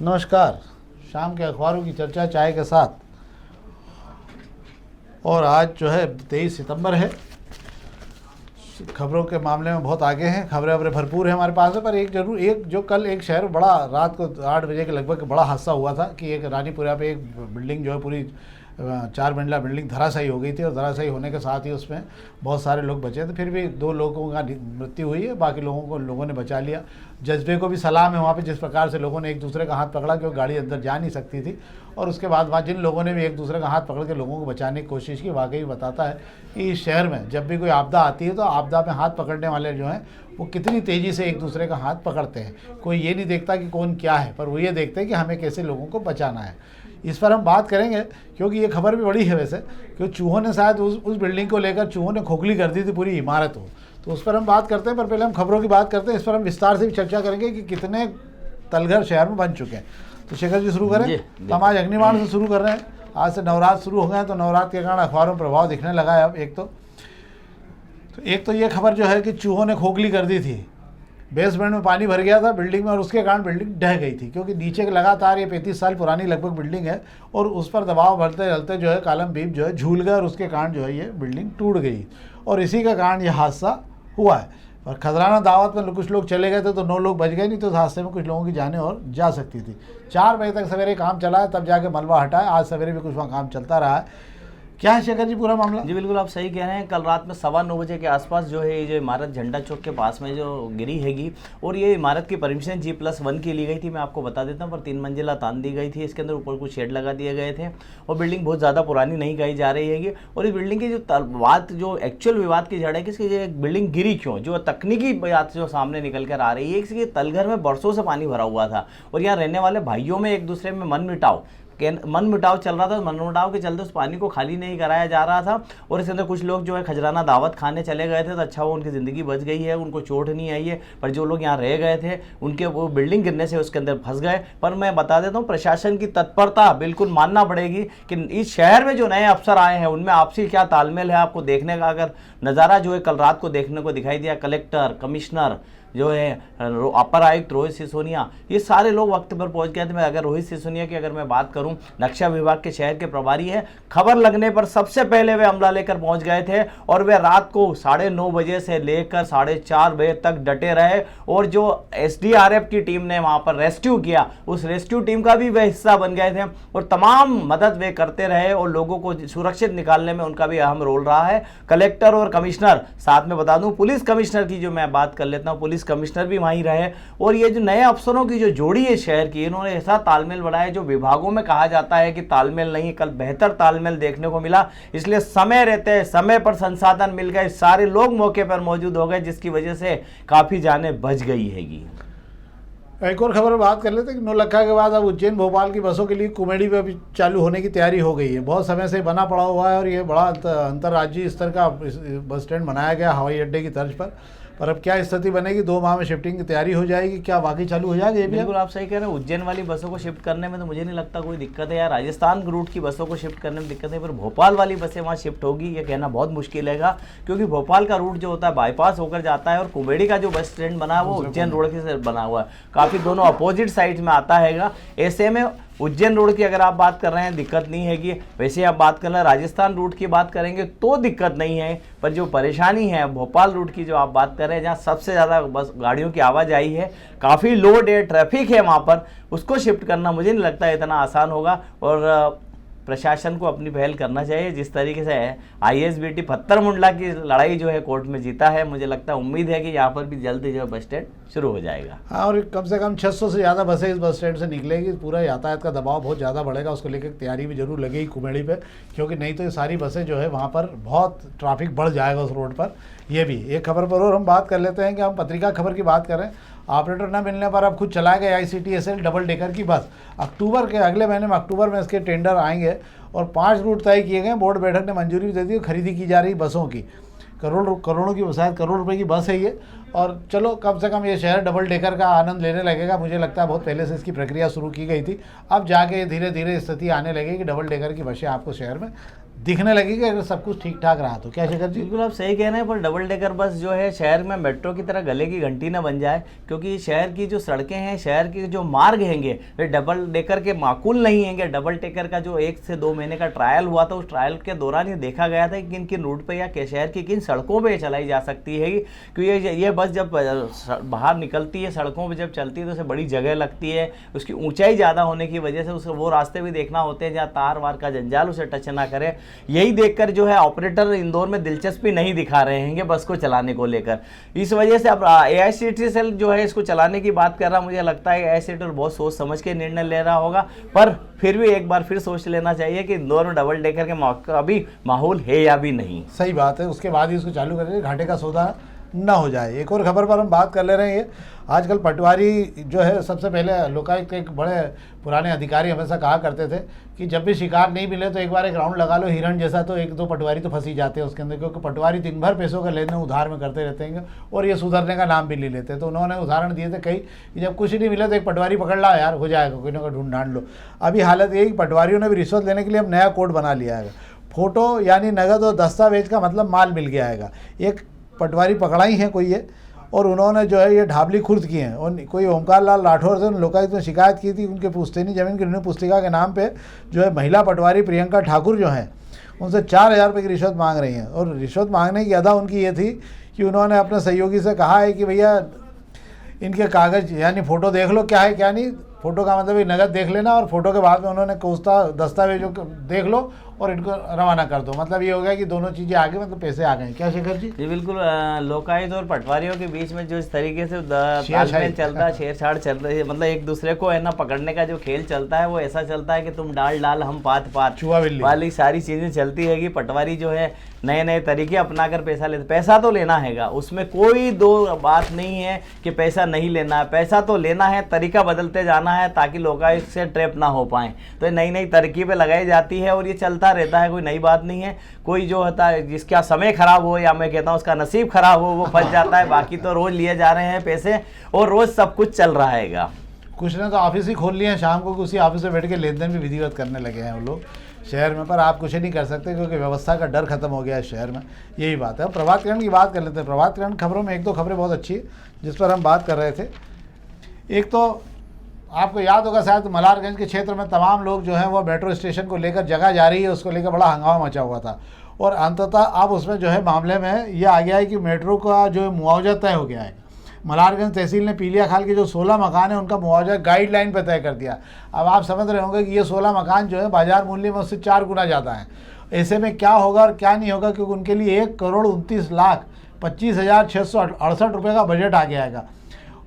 नमस्कार। शाम के अखबारों की चर्चा चाय के साथ। और आज जो है 23 सितंबर है। खबरों के मामले में बहुत आगे हैं, खबरें भरपूर हैं हमारे पास है। पर एक जो कल एक शहर बड़ा रात को 8 बजे के लगभग बड़ा हादसा हुआ था कि एक रानीपुरा पे एक बिल्डिंग जो है पूरी 4 मंजिला बिल्डिंग धराशायी हो गई थी और धराशायी होने के साथ ही उसमें बहुत सारे लोग बचे थे। फिर भी 2 लोगों का मृत्यु हुई है, बाकी लोगों ने बचा लिया। जज्बे को भी सलाम है वहाँ पे, जिस प्रकार से लोगों ने एक दूसरे का हाथ पकड़ा, क्योंकि गाड़ी अंदर जा नहीं सकती थी। और उसके बाद वहाँ जिन लोगों ने भी एक दूसरे का हाथ पकड़ के लोगों को बचाने की कोशिश की, वाकई बताता है कि इस शहर में जब भी कोई आपदा आती है तो आपदा में हाथ पकड़ने वाले जो हैं वो कितनी तेज़ी से एक दूसरे का हाथ पकड़ते हैं। कोई ये नहीं देखता कि कौन क्या है, पर वो ये देखते हैं कि हमें कैसे लोगों को बचाना है। इस पर हम बात करेंगे क्योंकि ये खबर भी बड़ी है वैसे, क्योंकि चूहों ने शायद उस बिल्डिंग को लेकर चूहों ने खोखली कर दी थी पूरी इमारत को। तो उस पर हम बात करते हैं, पर पहले हम खबरों की बात करते हैं। इस पर हम विस्तार से भी चर्चा करेंगे कि कितने तलघर शहर में बन चुके हैं। तो शेखर जी शुरू करें। तो हम आज अग्निबाण से शुरू कर रहे हैं। आज से नवरात्र शुरू हो गए, तो नवरात्र के कारण अखबारों में प्रभाव दिखने लगा है अब। एक तो ये खबर जो है कि चूहों ने खोखली कर दी थी। बेसमेंट में पानी भर गया था बिल्डिंग में और उसके कारण बिल्डिंग ढह गई थी, क्योंकि नीचे के लगातार ये 35 साल पुरानी लगभग बिल्डिंग है और उस पर दबाव बढ़ते बढ़ते जो है कॉलम बीम जो है झूल गया और उसके कारण जो है ये बिल्डिंग टूट गई और इसी का कारण ये हादसा हुआ है। और खजराना दावत में कुछ लोग चले गए थे तो 9 लोग बच गए, नहीं तो हादसे में कुछ लोगों की जानें और जा सकती थी। 4 बजे तक सवेरे काम चला है, तब जाके मलबा हटा है। आज सवेरे भी कुछ वहाँ काम चलता रहा है। क्या है शेखर जी पूरा मामला? जी बिल्कुल, आप सही कह रहे हैं। कल रात में 9:15 बजे के आसपास जो है ये जो इमारत झंडा चौक के पास में जो गिरी हैगी, और ये इमारत की परमिशन G+1 की ली गई थी। मैं आपको बता देता हूँ, पर 3 मंजिला तान दी गई थी। इसके अंदर ऊपर कुछ शेड लगा दिए गए थे और बिल्डिंग बहुत ज़्यादा पुरानी नहीं कही जा रही हैगी। और इस बिल्डिंग की जो एक्चुअल विवाद की जड़ है कि इसकी ये बिल्डिंग गिरी क्यों, जो तकनीकी बात जो सामने निकल कर आ रही है, इसके तलघर में बरसों से पानी भरा हुआ था और यहाँ रहने वाले भाइयों में एक दूसरे में मनमुटाव चल रहा था। मनमुटाव के चलते उस पानी को खाली नहीं कराया जा रहा था और इसके अंदर कुछ लोग जो है खजराना दावत खाने चले गए थे, तो अच्छा वो उनकी ज़िंदगी बच गई है, उनको चोट नहीं आई है। पर जो लोग यहाँ रह गए थे उनके वो बिल्डिंग गिरने से उसके अंदर फंस गए। पर मैं बता देता हूँ, प्रशासन की तत्परता बिल्कुल मानना पड़ेगी कि इस शहर में जो नए अफसर आए हैं उनमें आपसी क्या तालमेल है। आपको देखने का अगर नज़ारा जो है कल रात को देखने को दिखाई दिया, कलेक्टर, कमिश्नर जो है, अपर आयुक्त रोहित सिसोदिया, ये सारे लोग वक्त पर पहुंच गए थे। मैं अगर रोहित सिसोदिया की अगर मैं बात करूं, नक्शा विभाग के शहर के प्रभारी हैं, खबर लगने पर सबसे पहले वे अमला लेकर पहुंच गए थे और वे रात को 9:30 बजे से लेकर 4:30 बजे तक डटे रहे। और जो SDRF की टीम ने वहां पर रेस्क्यू किया, उस रेस्क्यू टीम का भी वे हिस्सा बन गए थे और तमाम मदद वे करते रहे और लोगों को सुरक्षित निकालने में उनका भी अहम रोल रहा है। कलेक्टर और कमिश्नर, साथ में बता दूं पुलिस कमिश्नर की जो मैं बात कर लेता हूँ, पुलिस कमिश्नर भी वहीं रहे। और ये जो नए अफसरों की जो जोड़ी है शहर की, इन्होंने ऐसा तालमेल बढ़ाया जो विभागों में कहा जाता है कि तालमेल नहीं, कल बेहतर तालमेल देखने को मिला। इसलिए समय रहते समय पर संसाधन मिल गए, सारे लोग मौके पर मौजूद हो गए, जिसकी वजह से काफी जानें बच गई हैगी। एक और खबर बात कर लेते हैं कि नौलखा के बाद अब उज्जैन भोपाल की बसों के लिए कुमेडी पे भी चालू होने की तैयारी हो गई है। बहुत समय से बना पड़ा हुआ है और ये बड़ा अंतर्राज्यीय स्तर का बस स्टैंड बनाया गया हवाई अड्डे की तर्ज पर अब क्या स्थिति बनेगी? 2 माह में शिफ्टिंग की तैयारी हो जाएगी, क्या वाकई चालू हो जाएगी? बिल्कुल आप सही कह रहे हैं। उज्जैन वाली बसों को शिफ्ट करने में तो मुझे नहीं लगता कोई दिक्कत है। या राजस्थान रूट की बसों को शिफ्ट करने में दिक्कत है, पर भोपाल वाली बसें वहाँ शिफ्ट होगी ये कहना बहुत मुश्किल है, क्योंकि भोपाल का रूट जो होता है बाईपास होकर जाता है और कुमेडी का जो बस स्टैंड बना है वो उज्जैन रोड के से बना हुआ है, काफ़ी दोनों अपोजिट साइड में आता है। ऐसे में उज्जैन रोड की अगर आप बात कर रहे हैं दिक्कत नहीं है कि वैसे आप बात कर रहे हैं राजस्थान रूट की बात करेंगे तो दिक्कत नहीं है। पर जो परेशानी है भोपाल रूट की जो आप बात कर रहे हैं, जहाँ सबसे ज़्यादा बस गाड़ियों की आवाजाही है, काफ़ी लोड है, ट्रैफिक है वहाँ पर, उसको शिफ्ट करना मुझे नहीं लगता इतना आसान होगा। और प्रशासन को अपनी पहल करना चाहिए। जिस तरीके से ISBT पत्थर मुंडला की लड़ाई जो है कोर्ट में जीता है, मुझे लगता है उम्मीद है कि यहाँ पर भी जल्द जो है बस स्टैंड शुरू हो जाएगा। हाँ, और कम से कम 600 से ज़्यादा बसें इस बस स्टैंड से निकलेगी। पूरा यातायात का दबाव बहुत ज़्यादा बढ़ेगा, उसको लेकर तैयारी भी जरूर लगेगी कुमेडी पे, क्योंकि नहीं तो ये सारी बसें जो है वहाँ पर बहुत ट्रैफिक बढ़ जाएगा उस रोड पर। ये भी एक खबर पर और हम बात कर लेते हैं कि हम पत्रिका खबर की बात करें। ऑपरेटर न मिलने पर अब खुद चलाए गए ICTSL डबल डेकर की बस। अगले महीने में अक्टूबर में इसके टेंडर आएंगे और 5 रूट तय किए गए। बोर्ड बैठक ने मंजूरी दे दी, खरीदी की जा रही बसों की। करोड़ों की शायद करोड़ रुपए की बस है ये और चलो कम से कम ये शहर डबल डेकर का आनंद लेने लगेगा। मुझे लगता है बहुत पहले से इसकी प्रक्रिया शुरू की गई थी, अब जाके धीरे धीरे स्थिति आने लगेगी कि डबल डेकर की बसें आपको शहर में दिखने लगेगी अगर सब कुछ ठीक ठाक रहा तो। क्या शेखर जी? बिल्कुल आप सही कह रहे हैं, पर डबल डेकर बस जो है शहर में मेट्रो की तरह गले की घंटी ना बन जाए, क्योंकि शहर की जो सड़कें हैं, शहर के जो मार्ग हैंगे वे डबल डेकर के माकूल नहीं हैंगे। डबल डेकर का जो 1 से 2 महीने का ट्रायल हुआ था, उस ट्रायल के दौरान ये देखा गया था कि किन किन रूट पर या शहर की किन सड़कों पर चलाई जा सकती है, क्योंकि ये बस जब बाहर निकलती है सड़कों पर जब चलती है तो उसे बड़ी जगह लगती है, उसकी ऊंचाई ज़्यादा होने की वजह से उसे वो रास्ते भी देखना होते हैं जहाँ तार वार का जंजाल उसे टच ना करे। यही देखकर जो है ऑपरेटर इंदौर में दिलचस्पी नहीं दिखा रहे हैं बस को चलाने को लेकर। इस वजह से अब AICTCL जो है इसको चलाने की बात कर रहा, मुझे लगता है AICTCL बहुत सोच समझ के निर्णय ले रहा होगा, पर फिर भी एक बार फिर सोच लेना चाहिए कि इंदौर में डबल डेकर के अभी माहौल है या भी नहीं। सही बात है, उसके बाद ही उसको चालू करेंगे, घाटे का सौदा ना हो जाए। एक और खबर पर हम बात कर ले रहे हैं। आजकल पटवारी जो है, सबसे पहले लोकायुक्त के एक बड़े पुराने अधिकारी हमेशा कहा करते थे कि जब भी शिकार नहीं मिले तो एक बार एक राउंड लगा लो हिरण जैसा, तो 1-2 पटवारी तो फंसी जाते हैं उसके अंदर, क्योंकि पटवारी दिन भर पैसों का लेन देन उधार में करते रहते हैं और ये सुधरने का नाम भी ले लेते हैं। तो उन्होंने उदाहरण दिए थे कई कि जब कुछ नहीं मिला तो एक पटवारी पकड़ ला यार, हो जाएगा, कोई ना कोई ढूंढ ढांड लो। अभी हालत यही, पटवारियों ने भी रिश्वत लेने के लिए अब नया कोड बना लिया है। फोटो यानी नगद और दस्तावेज का मतलब माल मिल गया है। एक पटवारी पकड़ाई हैं कोई ये, और उन्होंने जो है ये ढाबली खुर्द की हैं, और कोई ओमकार लाल राठौर से लोकायुक्त में शिकायत की थी। उनके पुश्तैनी जमीन की रिन्यू पुस्तिका के नाम पे जो है महिला पटवारी प्रियंका ठाकुर जो हैं उनसे 4,000 रुपये की रिश्वत मांग रही हैं। और रिश्वत मांगने की अदा उनकी ये थी कि उन्होंने अपने सहयोगी से कहा है कि भैया इनके कागज़ यानी फ़ोटो देख लो क्या है क्या नहीं। फ़ोटो का मतलब ये नगद देख लेना, और फोटो के बाद में उन्होंने कोस्ता दस्तावेजों को देख लो और इनको रवाना कर दो। मतलब ये हो गया कि दोनों चीज़ें आ गई, मतलब पैसे आ गए। क्या शेखर जी? जी बिल्कुल, लोकायुक्त और पटवारियों के बीच में जो इस तरीके से तालमेल चलता है, छेड़छाड़ चल रही है, मतलब एक दूसरे को है ना पकड़ने का जो खेल चलता है वो ऐसा चलता है कि तुम डाल डाल हम पात पात चुहा बिल्ली वाली सारी चीज़ें चलती है कि पटवारी जो है नए नए तरीके अपना कर पैसा लेते। पैसा तो लेना हैगा, उसमें कोई दो बात नहीं है कि पैसा नहीं लेना है, पैसा तो लेना है, तरीका बदलते जाना है ताकि लोकायुक्त से ट्रैप ना हो पाए। तो ये नई नई तरकीबें लगाई जाती है और ये चलता रहता है, कोई नई बात नहीं है। कोई जो होता है जिसका समय खराब हो या मैं कहता हूँ उसका नसीब खराब हो वो फंस जाता है, बाकी तो रोज़ लिए जा रहे हैं पैसे और रोज़ सब कुछ चल रहा हैगा। कुछ ने तो ऑफिस ही खोल लिए हैं, शाम को उसी ऑफिस में बैठ के लेन देन भी विधिवत करने लगे हैं वो लोग शहर में। पर आप कुछ नहीं कर सकते क्योंकि व्यवस्था का डर खत्म हो गया है शहर में, यही बात है। अब प्रभात किरण की बात कर लेते हैं। प्रभात किरण खबरों में 1-2 खबरें बहुत अच्छी है जिस पर हम बात कर रहे थे। एक तो आपको याद होगा शायद मलारगंज के क्षेत्र में तमाम लोग जो हैं वो मेट्रो स्टेशन को लेकर जगह जा रही है उसको लेकर बड़ा हंगामा मचा हुआ था, और अंततः अब उसमें जो है मामले में ये आ गया है कि मेट्रो का जो मुआवजा तय हो गया है। मलारगंज तहसील ने पीलिया खाल के जो 16 मकान है उनका मुआवजा गाइडलाइन पर तय कर दिया। अब आप समझ रहे होंगे कि ये 16 मकान जो है बाजार मूल्य में उससे 4 गुना ज़्यादा है। ऐसे में क्या होगा और क्या नहीं होगा, क्योंकि उनके लिए 1,29,25,668 रुपये का बजट आ गया है।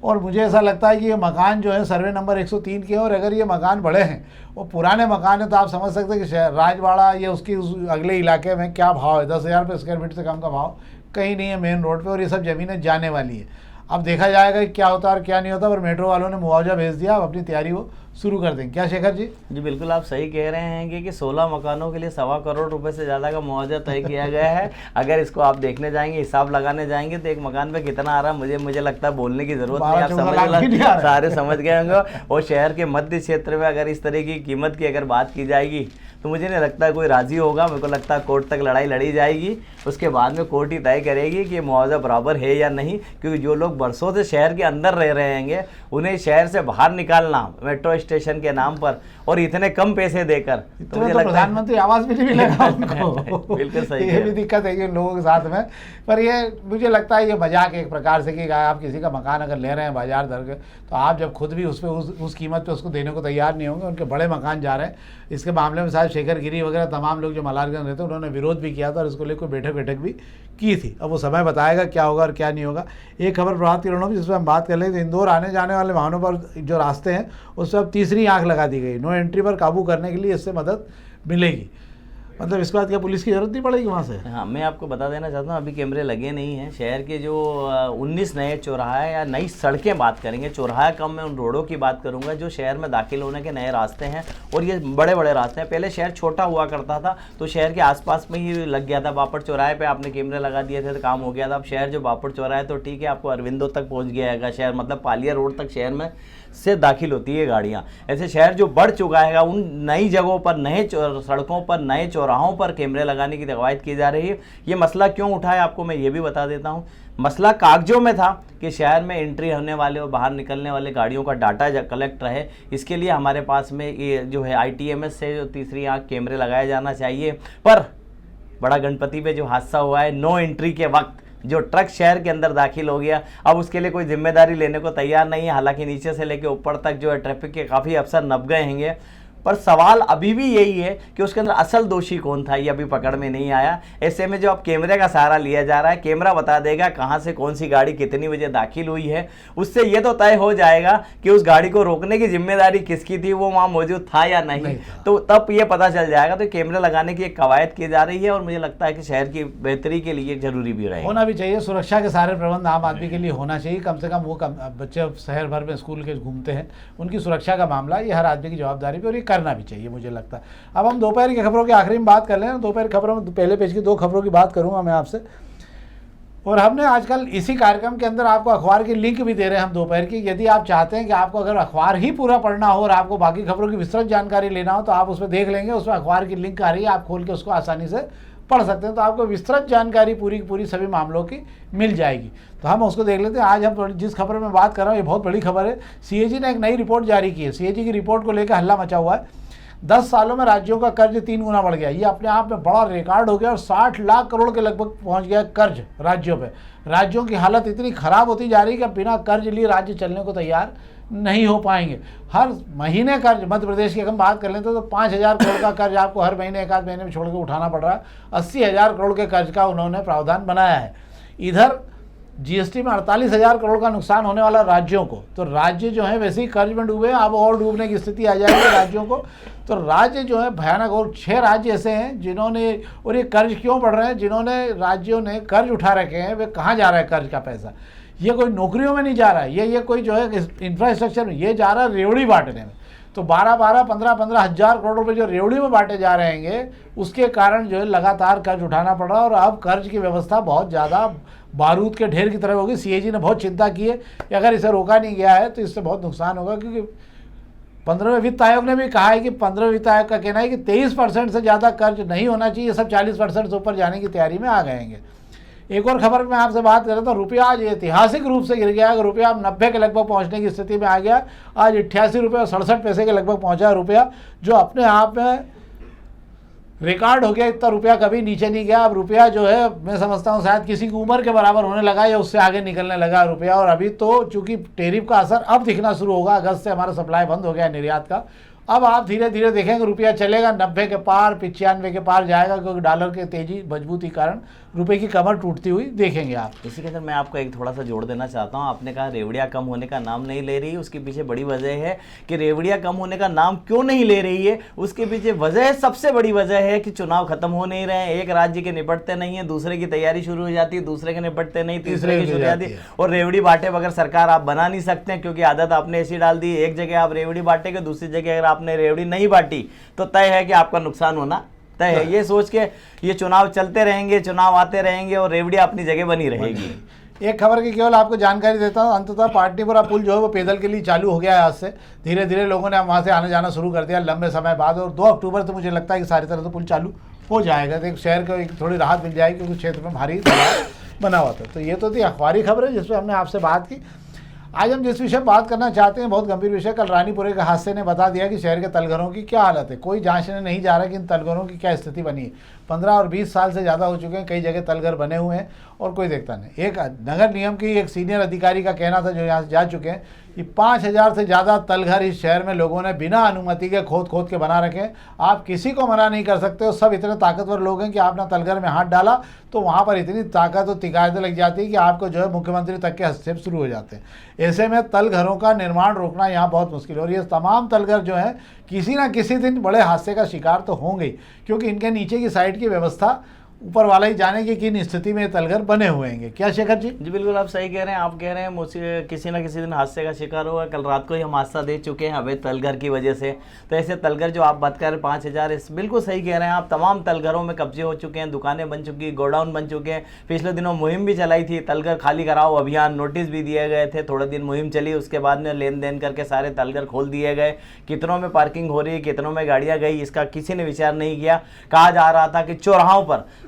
और मुझे ऐसा लगता है कि ये मकान जो है सर्वे नंबर 103 के हैं, और अगर ये मकान बड़े हैं और पुराने मकान हैं तो आप समझ सकते हैं कि राजवाड़ा या उसकी उस अगले इलाके में क्या भाव है। 10,000 रुपये स्क्वायर फीट से कम का भाव कहीं नहीं है मेन रोड पे, और ये सब ज़मीनें जाने वाली है। अब देखा जाएगा कि क्या होता है और क्या नहीं होता, पर मेट्रो वालों ने मुआवजा भेज दिया, अब अपनी तैयारी वो शुरू कर देंगे। क्या शेखर जी? जी बिल्कुल आप सही कह रहे हैं कि 16 मकानों के लिए 1.25 करोड़ रुपए से ज़्यादा का मुआवजा तय किया गया है। अगर इसको आप देखने जाएंगे, हिसाब लगाने जाएंगे तो एक मकान पे कितना आ रहा है मुझे लगता है बोलने की ज़रूरत नहीं, आप सारे समझ गए होंगे। और शहर के मध्य क्षेत्र में अगर इस तरह की कीमत की अगर बात की जाएगी तो मुझे नहीं लगता है कोई राज़ी होगा। मेरे को लगता है कोर्ट तक लड़ाई लड़ी जाएगी, उसके बाद में कोर्ट ही तय करेगी कि मुआवजा बराबर है या नहीं, क्योंकि जो लोग बरसों से शहर के अंदर रह रहे हैं उन्हें शहर से बाहर निकालना मेट्रो स्टेशन के नाम पर और इतने कम पैसे देकर, तो मुझे लगता है प्रधानमंत्री आवास भी नहीं मिलेगा उनको। बिल्कुल सही, ये भी दिक्कत है इन लोगों के साथ में। पर ये मुझे लगता है ये मजाक एक प्रकार से कि आप किसी का मकान अगर ले रहे हैं बाजार दर के, तो आप जब खुद भी उस पर उस कीमत पे उसको देने को तैयार नहीं होंगे। उनके बड़े मकान जा रहे हैं, इसके मामले में शायद शेखर गिरी वगैरह तमाम लोग जो मलारगंज रहते हैं उन्होंने विरोध भी किया था और इसको लेकर बैठक भी की थी। अब वो समय बताएगा क्या होगा और क्या नहीं होगा। एक खबर प्रभात किरणों में जिसमें हम बात कर लेते हैं, इंदौर आने जाने वाले वाहनों पर जो रास्ते हैं उस पर अब तीसरी आंख लगा दी गई। नो एंट्री पर काबू करने के लिए इससे मदद मिलेगी। मतलब इसके बाद क्या पुलिस की जरूरत नहीं पड़ेगी वहाँ से? हाँ, मैं आपको बता देना चाहता हूँ, अभी कैमरे लगे नहीं हैं। शहर के जो 19 नए चौराहे या नई सड़कें बात करेंगे, चौराहा कम, मैं उन रोडों की बात करूँगा जो शहर में दाखिल होने के नए रास्ते हैं, और ये बड़े बड़े रास्ते हैं। पहले शहर छोटा हुआ करता था तो शहर के आसपास में ही लग गया था। बापट चौराहे पे आपने कैमरे लगा दिए थे तो काम हो गया था। अब शहर जो बापट चौराहा है तो ठीक है, आपको अरविंदो तक पहुँच गया है शहर, मतलब पालिया रोड तक शहर में से दाखिल होती है गाड़ियाँ। ऐसे शहर जो बढ़ चुका है, उन नई जगहों पर, नए सड़कों पर, नए चौराहों पर कैमरे लगाने की कवायद की जा रही है। ये मसला क्यों उठा है आपको मैं ये भी बता देता हूँ। मसला कागजों में था कि शहर में एंट्री होने वाले और बाहर निकलने वाले गाड़ियों का डाटा कलेक्ट रहे। इसके लिए हमारे पास में ये जो है ITMS से जो तीसरी आंख कैमरे लगाए जाना चाहिए। पर बड़ा गणपति पे जो हादसा हुआ है, नो एंट्री के वक्त जो ट्रक शहर के अंदर दाखिल हो गया, अब उसके लिए कोई जिम्मेदारी लेने को तैयार नहीं है। हालांकि नीचे से लेकर ऊपर तक जो है ट्रैफिक के काफ़ी अफसर नप गए हैं, पर सवाल अभी भी यही है कि उसके अंदर असल दोषी कौन था, ये अभी पकड़ में नहीं आया। ऐसे में जो अब कैमरे का सहारा लिया जा रहा है, कैमरा बता देगा कहाँ से कौन सी गाड़ी कितनी बजे दाखिल हुई है। उससे ये तो तय हो जाएगा कि उस गाड़ी को रोकने की जिम्मेदारी किसकी थी, वो वहाँ मौजूद था या नहीं, तो तब ये पता चल जाएगा। तो कैमरे लगाने की एक कवायद की जा रही है और मुझे लगता है कि शहर की बेहतरी के लिए जरूरी भी रहेगा, होना भी चाहिए। सुरक्षा के सारे प्रबंध आम आदमी के लिए होना चाहिए। कम से कम वो बच्चे शहर भर में स्कूल के घूमते हैं, उनकी सुरक्षा का मामला ये हर आदमी की जवाबदारी पे, और ये करना भी चाहिए मुझे लगता है। अब हम दोपहर की खबरों के आखिरी में बात कर लें। दोपहर खबरों में पहले पेज की 2 खबरों की बात करूंगा मैं आपसे, और हमने आजकल इसी कार्यक्रम के अंदर आपको अखबार की लिंक भी दे रहे हैं हम दोपहर की। यदि आप चाहते हैं कि आपको अगर अखबार ही पूरा पढ़ना हो और आपको बाकी खबरों की विस्तृत जानकारी लेना हो तो आप उसमें देख लेंगे, उसमें अखबार की लिंक आ रही है, आप खोल के उसको आसानी से पढ़ सकते हैं। तो आपको विस्तृत जानकारी पूरी की पूरी सभी मामलों की मिल जाएगी। तो हम उसको देख लेते हैं। आज हम जिस खबर में बात कर रहा हूँ ये बहुत बड़ी खबर है। CAG ने एक नई रिपोर्ट जारी की है। CAG की रिपोर्ट को लेकर हल्ला मचा हुआ है। 10 सालों में राज्यों का कर्ज 3 गुना बढ़ गया। ये अपने आप में बड़ा रिकॉर्ड हो गया और 60 लाख करोड़ के लगभग पहुंच गया कर्ज राज्यों पे। राज्यों की हालत इतनी खराब होती जा रही है कि बिना कर्ज लिए राज्य चलने को तैयार नहीं हो पाएंगे। हर महीने कर्ज, मध्य प्रदेश की अगर हम बात कर लें तो 5,000 करोड़ का कर्ज आपको हर महीने एक आध महीने में छोड़ के उठाना पड़ रहा है। 80,000 करोड़ के कर्ज का उन्होंने प्रावधान बनाया है। इधर GST में 48,000 करोड़ का नुकसान होने वाला राज्यों को। तो राज्य जो है वैसे ही कर्ज में डूबे, अब और डूबने की स्थिति आ जाएगी राज्यों को। तो राज्य जो है भयानक, और 6 राज्य ऐसे हैं जिन्होंने, और ये कर्ज क्यों बढ़ रहे हैं, जिन्होंने राज्यों ने कर्ज उठा रखे हैं वे कहाँ जा रहा है कर्ज का पैसा? ये कोई नौकरियों में नहीं जा रहा है, ये कोई जो है इंफ्रास्ट्रक्चर में, ये जा रहा है रेवड़ी बांटने में। तो 12-12, 15-15 हज़ार करोड़ रुपए जो रेवड़ी में बांटे जा रहे हैं, उसके कारण जो है लगातार कर्ज उठाना पड़ रहा है। और अब कर्ज की व्यवस्था बहुत ज़्यादा बारूद के ढेर की तरह होगी। CAG ने बहुत चिंता की है कि अगर इसे रोका नहीं गया है तो इससे बहुत नुकसान होगा, क्योंकि 15वें वित्त आयोग ने भी कहा है कि 15वें वित्त आयोग का कहना है कि 23% से ज़्यादा कर्ज नहीं होना चाहिए। सब 40% से ऊपर जाने की तैयारी में आ गएंगे। एक और खबर में आपसे बात करें तो रुपया आज ऐतिहासिक रूप से गिर गया। रुपया अब 90 के लगभग पहुंचने की स्थिति में आ गया। आज 88 रुपये और 67 पैसे के लगभग पहुंचा रुपया, जो अपने आप में रिकॉर्ड हो गया। इतना रुपया कभी नीचे नहीं गया। अब रुपया जो है मैं समझता हूँ शायद किसी की उम्र के बराबर होने लगा या उससे आगे निकलने लगा रुपया। और अभी तो चूंकि टैरिफ का असर अब दिखना शुरू होगा, अगस्त से हमारा सप्लाई बंद हो गया निर्यात का। अब आप धीरे धीरे देखेंगे रुपया चलेगा 90 के पार, 95 के पार जाएगा, क्योंकि डॉलर के तेजी मजबूती कारण रुपए की कमर टूटती हुई देखेंगे आप। इसी के अंदर मैं आपको एक थोड़ा सा जोड़ देना चाहता हूँ। आपने कहा रेवड़ियाँ कम होने का नाम नहीं ले रही, उसके पीछे बड़ी वजह है कि रेवड़ियाँ कम होने का नाम क्यों नहीं ले रही है। उसके पीछे वजह, सबसे बड़ी वजह है कि चुनाव खत्म हो नहीं रहे हैं। एक राज्य के निपटते नहीं है, दूसरे की तैयारी शुरू हो जाती है, दूसरे के निपटते नहीं, तीसरे की शुरू हो जाती है। और रेवड़ी बांटे बगैर सरकार आप बना नहीं सकते हैं, क्योंकि आदत आपने ऐसी डाल दी, एक जगह आप रेवड़ी बांटेंगे, दूसरी जगह अगर आपने रेवड़ी नहीं बांटी तो तय है कि आपका नुकसान होना तय है। ये सोच के ये चुनाव चलते रहेंगे, चुनाव आते रहेंगे और रेवड़ियाँ अपनी जगह बनी रहेगी। एक खबर की केवल आपको जानकारी देता हूँ। अंततः पाटनीपुरा पुल जो है वो पैदल के लिए चालू हो गया है। आज से धीरे धीरे लोगों ने वहाँ से आने जाना शुरू कर दिया लंबे समय बाद, और 2 अक्टूबर से मुझे लगता है कि सारी तरह से पुल चालू हो जाएगा। तो एक शहर को एक थोड़ी राहत मिल जाएगी, क्योंकि क्षेत्र में भारी दबाव बना हुआ था। तो ये तो थी अखबारी खबरें जिस पर हमने आपसे बात की। आज हम जिस विषय पर बात करना चाहते हैं बहुत गंभीर विषय। कल रानीपुरे के हादसे ने बता दिया कि शहर के तलघरों की क्या हालत है। कोई जांचने नहीं जा रहा कि इन तलघरों की क्या स्थिति बनी है। 15 और 20 साल से ज़्यादा हो चुके हैं, कई जगह तलघर बने हुए हैं और कोई देखता नहीं। एक नगर निगम की एक सीनियर अधिकारी का कहना था जो यहाँ से जा चुके हैं कि 5,000 से ज़्यादा तलघर इस शहर में लोगों ने बिना अनुमति के खोद के बना रखे हैं। आप किसी को मना नहीं कर सकते हो, सब इतने ताकतवर लोग हैं कि आपने तलघर में हाथ डाला तो वहाँ पर इतनी ताकत और तिकायतें लग जाती है कि आपको जो है मुख्यमंत्री तक के हस्तक्षेप शुरू हो जाते हैं। ऐसे में तलघरों का निर्माण रोकना यहाँ बहुत मुश्किल है और ये तमाम तलघर जो है किसी ना किसी दिन बड़े हादसे का शिकार तो होंगे ही, क्योंकि इनके नीचे की साइड की व्यवस्था ऊपर वाला ही जाने की किन स्थिति में तलघर बने हुए हैं। क्या शेखर जी? जी बिल्कुल आप सही कह रहे हैं। आप कह रहे हैं मुझसे किसी ना किसी दिन हादसे का शिकार होगा। कल रात को ही हम हादसा दे चुके हैं अवैध तलघर की वजह से। तो ऐसे तलघर जो आप बात कर रहे हैं 5,000, बिल्कुल सही कह रहे हैं आप। तमाम तलघरों में कब्जे हो चुके हैं, दुकानें बन चुकी हैं, गोडाउन बन चुके हैं। पिछले दिनों मुहिम भी चलाई थी, तलघर खाली कराओ अभियान, नोटिस भी दिए गए थे। थोड़े दिन मुहिम चली, उसके बाद में लेन देन करके सारे तलघर खोल दिए गए। कितनों में पार्किंग हो रही है, कितनों में गाड़ियाँ गई, इसका किसी ने विचार नहीं किया। कहा जा रहा था कि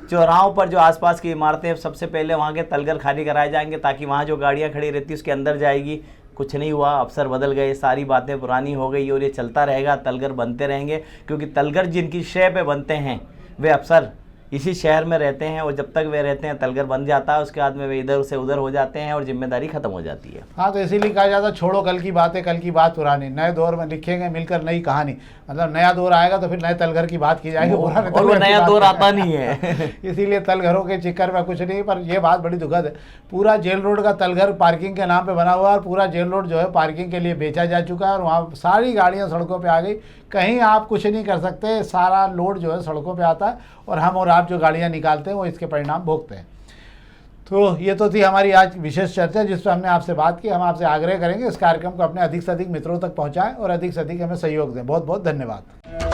चौराहों पर जो आसपास की इमारतें सबसे पहले वहाँ के तलघर खाली कराए जाएंगे ताकि वहाँ जो गाड़ियाँ खड़ी रहती उसके अंदर जाएगी। कुछ नहीं हुआ, अफसर बदल गए, सारी बातें पुरानी हो गई और ये चलता रहेगा। तलघर बनते रहेंगे क्योंकि तलघर जिनकी शय पे बनते हैं वे अफसर इसी शहर में रहते हैं और जब तक वे रहते हैं तलघर बन जाता है, उसके बाद में वे इधर से उधर हो जाते हैं और जिम्मेदारी खत्म हो जाती है। हाँ, तो इसीलिए कहा जाता है छोड़ो कल की बातें, कल की बात पुरानी, नए दौर में लिखेंगे मिलकर नई कहानी। मतलब नया दौर आएगा तो फिर नए तलघर की बात की जाएगी, पुराने और वो नया दौर आता नहीं है। इसीलिए तलघरों के चिक्कर में कुछ नहीं। पर यह बात बड़ी दुखद है, पूरा जेल रोड का तलघर पार्किंग के नाम पे बना हुआ है और पूरा जेल रोड जो है पार्किंग के लिए बेचा जा चुका है और वहाँ सारी गाड़ियाँ सड़कों पे आ गई। कहीं आप कुछ नहीं कर सकते, सारा लोड जो है सड़कों पे आता है और हम और आप जो गाड़ियाँ निकालते हैं वो इसके परिणाम भोगते हैं। तो ये तो थी हमारी आज विशेष चर्चा जिस पर हमने आपसे बात की। हम आपसे आग्रह करेंगे इस कार्यक्रम को अपने अधिक से अधिक मित्रों तक पहुँचाएँ और अधिक से अधिक हमें सहयोग दें। बहुत बहुत धन्यवाद।